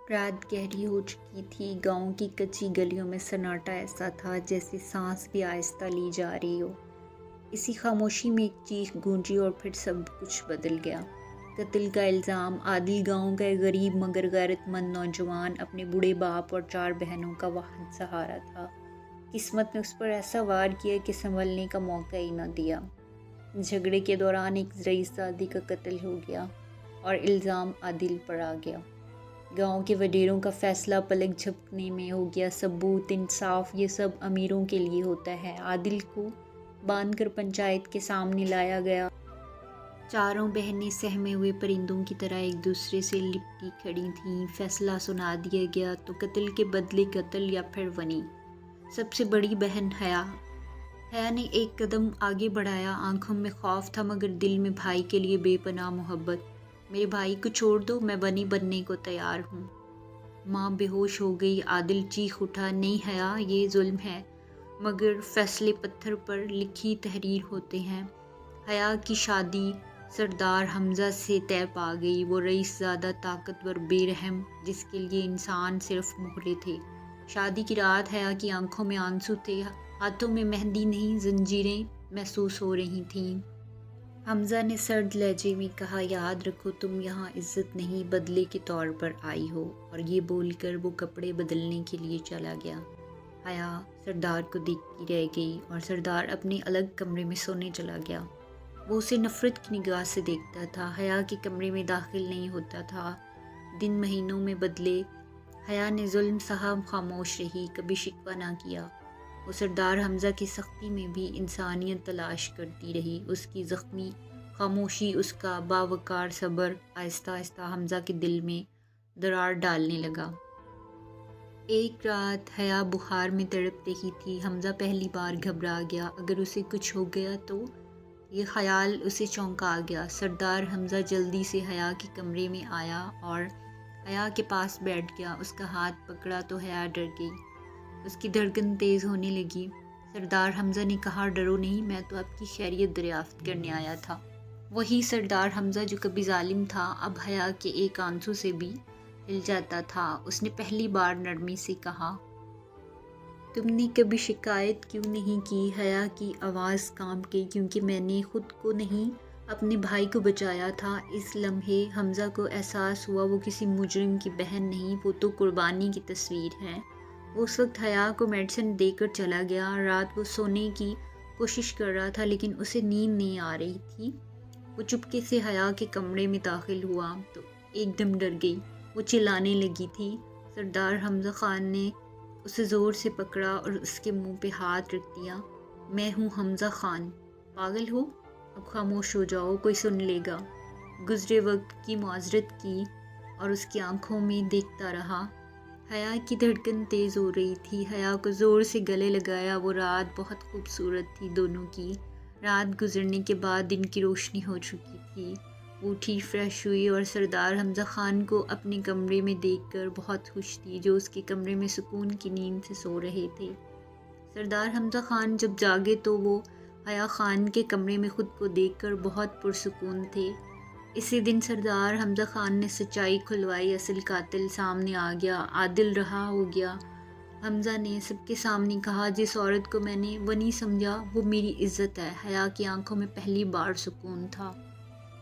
رات گہری ہو چکی تھی۔ گاؤں کی کچی گلیوں میں سناٹا ایسا تھا جیسے سانس بھی آہستہ لی جا رہی ہو۔ اسی خاموشی میں ایک چیخ گونجی اور پھر سب کچھ بدل گیا۔ قتل کا الزام۔ عادل گاؤں کا ایک غریب مگر غیرت مند نوجوان اپنے بوڑھے باپ اور 4 بہنوں کا واحد سہارا تھا۔ قسمت نے اس پر ایسا وار کیا کہ سنبھلنے کا موقع ہی نہ دیا۔ جھگڑے کے دوران ایک رئیس زادی کا قتل ہو گیا اور الزام عادل پر آ گیا۔ گاؤں کے وڈیروں کا فیصلہ پلک جھپکنے میں ہو گیا۔ ثبوت، انصاف، یہ سب امیروں کے لیے ہوتا ہے۔ عادل کو باندھ کر پنچایت کے سامنے لایا گیا۔ چاروں بہنیں سہمے ہوئے پرندوں کی طرح ایک دوسرے سے لپٹی کھڑی تھیں۔ فیصلہ سنا دیا گیا تو قتل کے بدلے قتل یا پھر ونی۔ سب سے بڑی بہن حیا نے ایک قدم آگے بڑھایا۔ آنکھوں میں خوف تھا مگر دل میں بھائی کے لیے بے پناہ محبت۔ میرے بھائی کو چھوڑ دو، میں ونی بننے کو تیار ہوں۔ ماں بے ہوش ہو گئی۔ عادل چیخ اٹھا، نہیں حیا، یہ ظلم ہے، مگر فیصلے پتھر پر لکھی تحریر ہوتے ہیں۔ حیا کی شادی سردار حمزہ سے طے پا گئی۔ وہ رئیس زادہ طاقتور بے رحم جس کے لیے انسان صرف مہرے تھے۔ شادی کی رات حیا کی آنکھوں میں آنسو تھے، ہاتھوں میں مہندی نہیں، زنجیریں محسوس ہو رہی تھیں۔ حمزہ نے سرد لہجے میں کہا، یاد رکھو تم یہاں عزت نہیں بدلے کے طور پر آئی ہو، اور یہ بول کر وہ کپڑے بدلنے کے لیے چلا گیا۔ حیا سردار کو دیکھتی رہ گئی اور سردار اپنے الگ کمرے میں سونے چلا گیا۔ وہ اسے نفرت کی نگاہ سے دیکھتا تھا، حیا کے کمرے میں داخل نہیں ہوتا تھا۔ دن مہینوں میں بدلے۔ حیا نے ظلم سہا، خاموش رہی، کبھی شکوہ نہ کیا۔ وہ سردار حمزہ کی سختی میں بھی انسانیت تلاش کرتی رہی۔ اس کی زخمی خاموشی، اس کا باوقار صبر آہستہ آہستہ حمزہ کے دل میں درار ڈالنے لگا۔ ایک رات حیا بخار میں تڑپ رہی تھی۔ حمزہ پہلی بار گھبرا گیا، اگر اسے کچھ ہو گیا تو؟ یہ خیال اسے چونکا گیا۔ سردار حمزہ جلدی سے حیا کے کمرے میں آیا اور حیا کے پاس بیٹھ گیا۔ اس کا ہاتھ پکڑا تو حیا ڈر گئی، اس کی دھڑکن تیز ہونے لگی۔ سردار حمزہ نے کہا، ڈرو نہیں، میں تو آپ کی خیریت دریافت کرنے آیا تھا۔ وہی سردار حمزہ جو کبھی ظالم تھا اب حیا کے ایک آنسو سے بھی ہل جاتا تھا۔ اس نے پہلی بار نرمی سے کہا، تم نے کبھی شکایت کیوں نہیں کی؟ حیا کی آواز کانپ گئی، کیونکہ میں نے خود کو نہیں اپنے بھائی کو بچایا تھا۔ اس لمحے حمزہ کو احساس ہوا وہ کسی مجرم کی بہن نہیں، وہ تو قربانی کی تصویر ہے۔ وہ اس وقت حیا کو میڈیسن دے کر چلا گیا۔ رات وہ سونے کی کوشش کر رہا تھا لیکن اسے نیند نہیں آ رہی تھی۔ وہ چپکے سے حیا کے کمرے میں داخل ہوا تو ایک دم ڈر گئی۔ وہ چلانے لگی تھی۔ سردار حمزہ خان نے اسے زور سے پکڑا اور اس کے منہ پہ ہاتھ رکھ دیا۔ میں ہوں حمزہ خان، پاگل ہو؟ اب خاموش ہو جاؤ، کوئی سن لے گا۔ گزرے وقت کی معذرت کی اور اس کی آنکھوں میں دیکھتا رہا۔ حیا کی دھڑکن تیز ہو رہی تھی۔ حیا کو زور سے گلے لگایا۔ وہ رات بہت خوبصورت تھی دونوں کی۔ رات گزرنے کے بعد دن کی روشنی ہو چکی تھی۔ وہ اٹھی، فریش ہوئی اور سردار حمزہ خان کو اپنے کمرے میں دیکھ کر بہت خوش تھی، جو اس کے کمرے میں سکون کی نیند سے سو رہے تھے۔ سردار حمزہ خان جب جاگے تو وہ حیا خان کے کمرے میں خود کو دیکھ کر بہت پرسکون تھے۔ اسی دن سردار حمزہ خان نے سچائی کھلوائی، اصل قاتل سامنے آ گیا، عادل رہا ہو گیا۔ حمزہ نے سب کے سامنے کہا، جس عورت کو میں نے ونی سمجھا وہ میری عزت ہے۔ حیا کی آنکھوں میں پہلی بار سکون تھا۔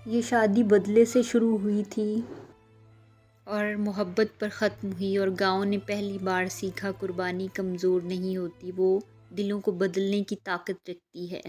یہ شادی بدلے سے شروع ہوئی تھی اور محبت پر ختم ہوئی، اور گاؤں نے پہلی بار سیکھا قربانی کمزور نہیں ہوتی، وہ دلوں کو بدلنے کی طاقت رکھتی ہے۔